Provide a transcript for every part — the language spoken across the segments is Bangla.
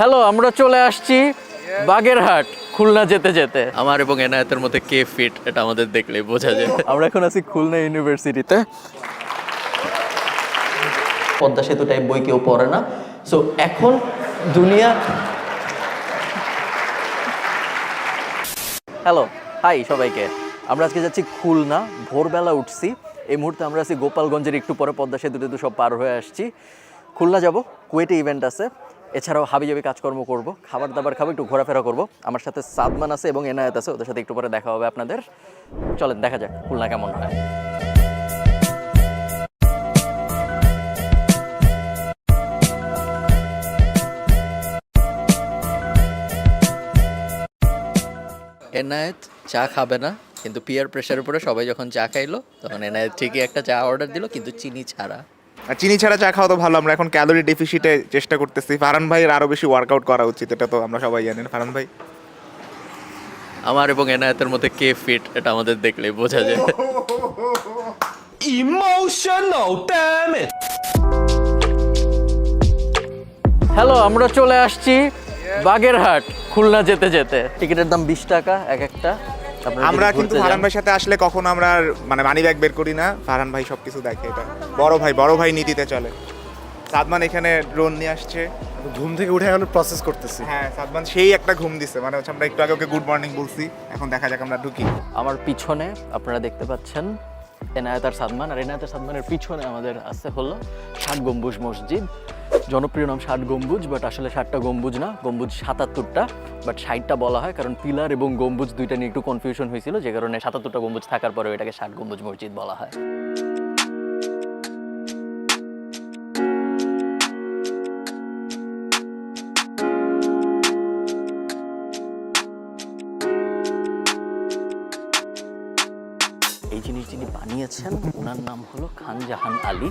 হ্যালো, আমরা চলে আসছি বাগেরহাট খুলনা যেতে যেতে। আমার এবং এনায়েতের মধ্যে কে ফিট এটা আমাদের দেখলেই বোঝা যায়। আমরা এখন আছি খুলনা ইউনিভার্সিটিতে। পদ্মা সেতু টাইপ বই কেউ পড়ে না, সো এখন দুনিয়া। হ্যালো, হাই সবাইকে। আমরা আজকে যাচ্ছি খুলনা, ভোরবেলা উঠছি। এই মুহূর্তে আমরা আছি গোপালগঞ্জের, একটু পরে পদ্মা সেতু টেতু সব পার হয়ে আসছি। খুলনা যাব, কুয়েটে ইভেন্ট আছে, এছাড়াও হাবিজাবি কাজকর্ম করব, খাবার দাবার খাবো, একটু ঘোরাফেরা করব। আমার সাথে সাদমান আছে এবং এনায়েত আছে, ওদের সাথে একটু পরে দেখা হবে আপনাদের। চলেন দেখা যাক খুলনা কেমন হয়। এনায়েত চা খাবে না, কিন্তু পিয়ার প্রেশারের উপরে সবাই যখন চা খাইলো তখন এনায়েত ঠিকই একটা চা অর্ডার দিল, কিন্তু চিনি ছাড়া। আর চিনি ছাড়া চা খাওয়া তো ভালো। আমরা এখন ক্যালোরি ডেফিসিটে চেষ্টা করতেছি। ফারহান ভাইয়ের আরো বেশি ওয়ার্কআউট করা উচিত, এটা তো আমরা সবাই জানেন। ফারহান ভাই, আমার এবং এনায়েতের মধ্যে কে ফিট এটা আমাদের দেখলেই বোঝা যায়। Emotional damn it. হ্যালো, আমরা চলে আসছি বাগেরহাট খুলনা যেতে যেতে। টিকিটের দাম 20 টাকা এক একটা। আমরা কিন্তু ফারহান ভাইয়ের সাথে আসলে কখনো আমরা মানে মানি ব্যাগ বের করি না। ফারহান ভাই সবকিছু দেখে, এটা বড় ভাই নীতিতে চলে। সাদমান এখানে ড্রোন নিয়ে আসছে, ঘুম থেকে উঠে এখন প্রসেস করতেছি। হ্যাঁ, সাদমান সেই একটা ঘুম দিছে, মানে হচ্ছে আমরা একটু আগে ওকে গুড মর্নিং বলছি। এখন দেখা যাক আমরা ঢুকি। আমার পিছনে আপনারা দেখতে পাচ্ছেন এনায়েত আর সাদমান, আর এনায়েত আর সাদমানের পিছনে আমাদের আছে হলো 60 গম্বুজ মসজিদ। জনপ্রিয় নাম 60 গম্বুজ, বাট আসলে 60টা গম্বুজ না, গম্বুজ 77টা, বাট 60টা বলা হয় কারণ পিলার এবং গম্বুজ দুইটা নিয়ে একটু কনফিউশন হয়েছিল, যে কারণে 77টা গম্বুজ থাকার পরে এটাকে 60 গম্বুজ মসজিদ বলা হয়। এই জিনিস যিনি বানিয়েছেন ওনার নাম হলো খানজাহান আলী,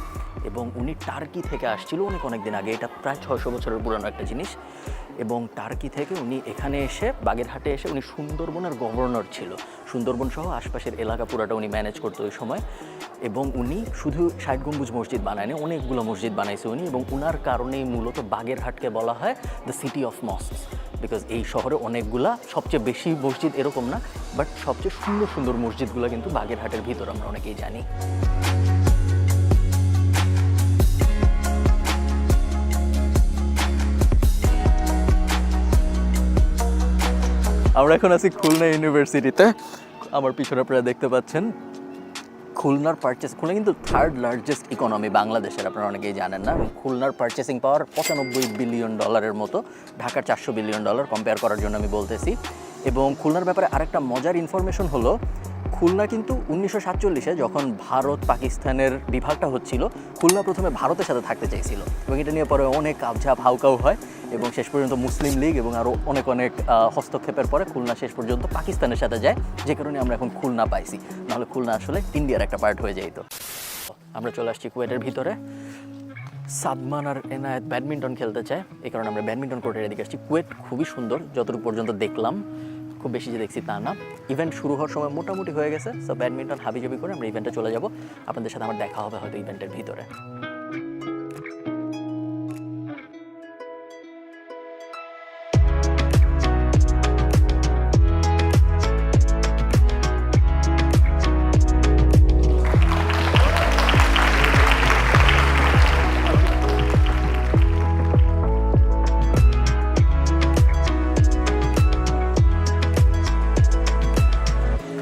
এবং উনি টার্কি থেকে আসছিল অনেক দিন আগে। এটা প্রায় 600 বছরের পুরানো একটা জিনিস। এবং টার্কি থেকে উনি এখানে এসে বাগেরহাটে এসে উনি সুন্দরবনের গভর্নর ছিল। সুন্দরবন সহ আশপাশের এলাকা পুরাটা উনি ম্যানেজ করতো ওই সময়। এবং উনি শুধু 60 গম্বুজ মসজিদ বানায়নি, অনেকগুলো মসজিদ বানাইছে উনি। এবং উনার কারণেই মূলত বাগেরহাটকে বলা হয় the city of mosques, because এই শহরে অনেকগুলা, সবচেয়ে বেশি মসজিদ এরকম না, বাট সবচেয়ে সুন্দর সুন্দর মসজিদগুলো কিন্তু বাগেরহাটের ভিতর, আমরা অনেকেই জানি। আমরা এখন আছি খুলনা ইউনিভার্সিটিতে। আমার পিছনে আপনারা দেখতে পাচ্ছেন খুলনার খুলনা কিন্তু 3rd লার্জেস্ট ইকোনমি বাংলাদেশের, আপনারা অনেকেই জানেন না। এবং খুলনার পারচেসিং পাওয়ার $95 বিলিয়ন মতো, ঢাকার $400 বিলিয়ন কম্পেয়ার করার জন্য আমি বলতেছি। এবং খুলনার ব্যাপারে আরেকটা মজার ইনফরমেশন হলো, খুলনা কিন্তু 1947-এ যখন ভারত পাকিস্তানের বিভাগটা হচ্ছিল, খুলনা প্রথমে ভারতের সাথে থাকতে চাইছিল, এবং এটা নিয়ে পরে অনেক আবঝাপ হাউকাউ হয়, এবং শেষ পর্যন্ত মুসলিম লীগ এবং আরও অনেক হস্তক্ষেপের পরে খুলনা শেষ পর্যন্ত পাকিস্তানের সাথে যায়, যে কারণে আমরা এখন খুলনা পাইছি। নাহলে খুলনা আসলে ইন্ডিয়ার একটা পার্ট হয়ে যাইত। আমরা চলে আসছি কুয়েটের ভিতরে। সাদমান আর এনায়েত ব্যাডমিন্টন খেলতে চায়, এই কারণে আমরা ব্যাডমিন্টন কোর্টের এদিকে আসছি। কুয়েট খুবই সুন্দর, যতটুকু পর্যন্ত দেখলাম, খুব বেশি যে দেখছি তা না। ইভেন্ট শুরু হওয়ার সময় মোটামুটি হয়ে গেছে, সো ব্যাডমিন্টন হাবিজাবি করে আমরা ইভেন্টে চলে যাব। আপনাদের সাথে আমার দেখা হবে হয়তো ইভেন্টের ভিতরে।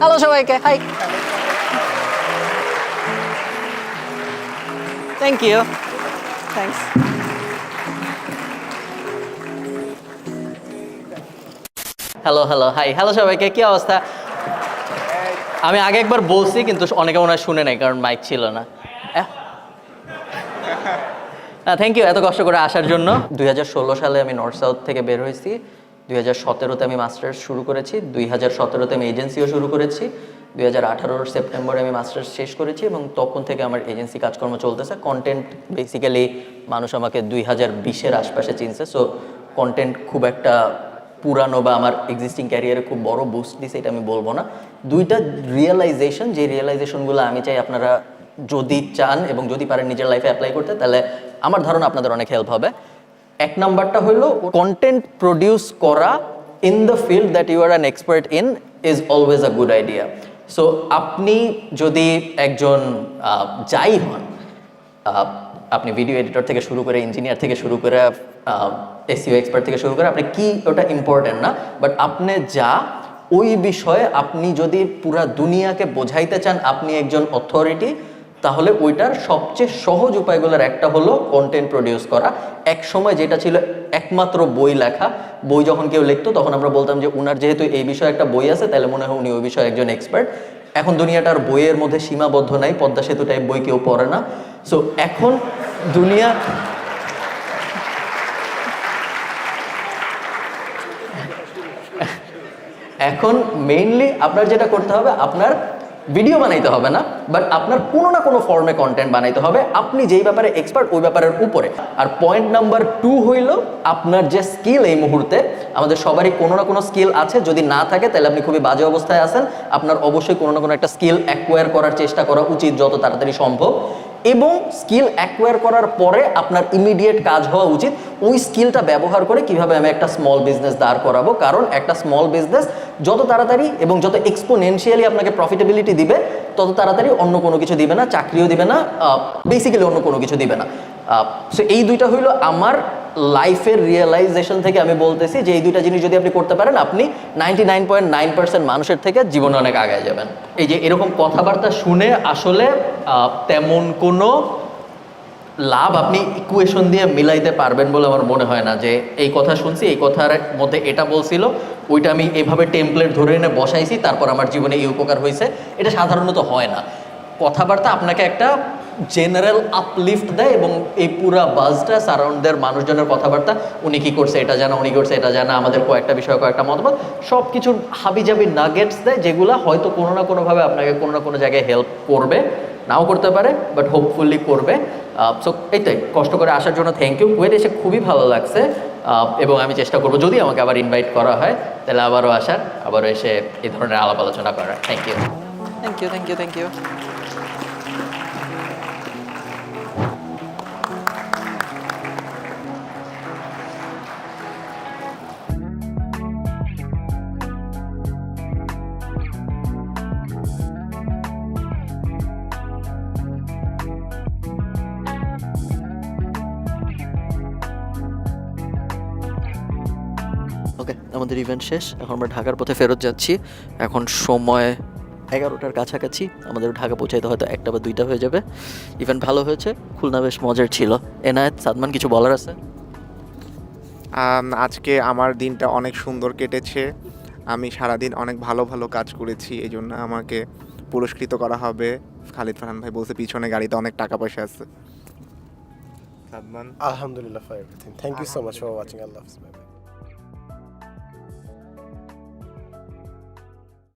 হ্যালো সবাইকে, hi. Thank you, thanks. Hello hi, hello সবাইকে, কি অবস্থা? আমি আগে একবার বলছি, কিন্তু অনেকে মনে হয় শুনে নাই কারণ মাইক ছিল না। থ্যাংক ইউ এত কষ্ট করে আসার জন্য। 2016 সালে আমি নর্থ সাউথ থেকে বের হয়েছি। 2017-তে আমি মাস্টার্স শুরু করেছি, 2017-তে আমি এজেন্সিও শুরু করেছি, 2018 সেপ্টেম্বরে আমি মাস্টার্স শেষ করেছি, এবং তখন থেকে আমার এজেন্সি কাজকর্ম চলতেছে। কন্টেন্ট বেসিক্যালি মানুষ আমাকে 2020-এর আশপাশে চিনছে, সো কন্টেন্ট খুব একটা পুরানো বা আমার এক্সিস্টিং ক্যারিয়ারে খুব বড় বুস্ট দিছে এটা আমি বলবো না। দুইটা রিয়েলাইজেশন, যে রিয়েলাইজেশনগুলো আমি চাই আপনারা যদি চান এবং যদি পারেন নিজের লাইফে অ্যাপ্লাই করতে, তাহলে আমার ধারণা আপনাদের অনেক হেল্প হবে। এক নাম্বারটা হলো কন্টেন্ট প্রডিউস করা in the field that you are an expert in is always a good idea. So আপনি যদি একজন যাই হন, আপনি ভিডিও এডিটর থেকে শুরু করে ইঞ্জিনিয়ার থেকে শুরু করে এসইও এক্সপার্ট থেকে শুরু করে, আপনি কি ওটা ইম্পর্টেন্ট না, বাট আপনি যা ওই বিষয়ে আপনি যদি পুরা দুনিয়াকে বোঝাইতে চান আপনি একজন অথরিটি, তাহলে ওইটার সবচেয়ে সহজ উপায়গুলোর একটা হলো কন্টেন্ট প্রডিউস করা। এক সময় যেটা ছিল একমাত্র বই লেখা, বই যখন কেউ লিখতো তখন আমরা বলতাম যে উনার যেহেতু এই বিষয়ে একটা বই আছে তাহলে মনে হয় উনি ওই বিষয়ে একজন এক্সপার্ট। এখন দুনিয়াটার বইয়ের মধ্যে সীমাবদ্ধ নাই, পদ্মা সেতু টাইপ বই কেউ পড়ে না। সো এখন দুনিয়া এখন মেইনলি আপনার যেটা করতে হবে, আপনার ভিডিও বানাইতে হবে না, বাট আপনার কোনো না কোনো ফর্মে কন্টেন্ট বানাইতে হবে আপনি যেই ব্যাপারে এক্সপার্ট ওই ব্যাপারের উপরে। আর পয়েন্ট নাম্বার 2 হইল আপনার যে স্কিল, এই মুহূর্তে আমাদের সবারই কোনো না কোনো স্কিল আছে, যদি না থাকে তাহলে আপনি খুবই বাজে অবস্থায় আছেন। আপনার অবশ্যই কোনো না কোনো একটা স্কিল অ্যাকোয়ার করার চেষ্টা করা উচিত যত তাড়াতাড়ি সম্ভব, এবং স্কিল অ্যাকোয়ার করার পরে আপনার ইমিডিয়েট কাজ হওয়া উচিত ওই স্কিলটা ব্যবহার করে কিভাবে আমি একটা স্মল বিজনেস দাঁড় করাবো। কারণ একটা স্মল বিজনেস যত তাড়াতাড়ি এবং যত এক্সপোনেনশিয়ালি আপনাকে প্রফিটেবিলিটি দিবে তত তাড়াতাড়ি অন্য কোনো কিছু দিবে না, চাকরিও দিবে না, বেসিক্যালি অন্য কোনো কিছু দিবে না। সো এই দুইটা হইলো আমার লাইফের রিয়েলাইজেশন থেকে আমি বলতেছি যে এই দুইটা জিনিস যদি আপনি করতে পারেন আপনি 99.9% মানুষের থেকে জীবনে অনেক আগায় যাবেন। এই যে এরকম কথাবার্তা শুনে আসলে তেমন কোনো লাভ আপনি ইকুয়েশন দিয়ে মিলাইতে পারবেন বলে আমার মনে হয় না, যে এই কথা শুনছি, এই কথার মধ্যে এটা বলছিল, ওইটা আমি এইভাবে টেমপ্লেট ধরে এনে বসাইছি, তারপর আমার জীবনে এই উপকার হয়েছে। এটা সাধারণত হয় না। কথাবার্তা আপনাকে একটা জেনারেল আপলিফট দেয় এবং এই পুরা বাজটা সারাউন্ডের মানুষজনের কথাবার্তা, উনি কি করছে এটা জানা, উনি করছে এটা জানা, আমাদের কয়েকটা বিষয় কয়েকটা মতামত, সব কিছুর হাবিজাবি নাগেটস দেয়, যেগুলো হয়তো কোনো না কোনোভাবে আপনাকে কোনো না কোনো জায়গায় হেল্প করবে, নাও করতে পারে, বাট হোপফুলি করবে। সো এইটাই, কষ্ট করে আসার জন্য থ্যাংক ইউ। কুয়েট এসে খুবই ভালো লাগছে, এবং আমি চেষ্টা করবো যদি আমাকে আবার ইনভাইট করা হয় তাহলে আবারও আসার, আবারও এসে এই ধরনের আলাপ আলোচনা করার। Thank you, thank you, thank you, thank you. Okay, আমাদের ইভেন্ট শেষ, এখন আমরা ঢাকার পথে ফেরত যাচ্ছি। এখন সময় 11টার কাছাকাছি, আমাদের ঢাকা পৌঁছাইতে হয়তো 1টা বা 2টা হয়ে যাবে। ইভেন্ট ভালো হয়েছে, খুলনা বেশ মজার ছিল। এনায়েত, সাদমান, কিছু বলার আছে? আজকে আমার দিনটা অনেক সুন্দর কেটেছে, আমি সারাদিন অনেক ভালো ভালো কাজ করেছি, এই জন্য আমাকে পুরস্কৃত করা হবে। খালিদ ফারহান ভাই বলছে পিছনে গাড়িতে অনেক টাকা পয়সা আছে। Sadman? Alhamdulillah for everything. Thank you so much for watching. Allah Hafiz. Bye bye.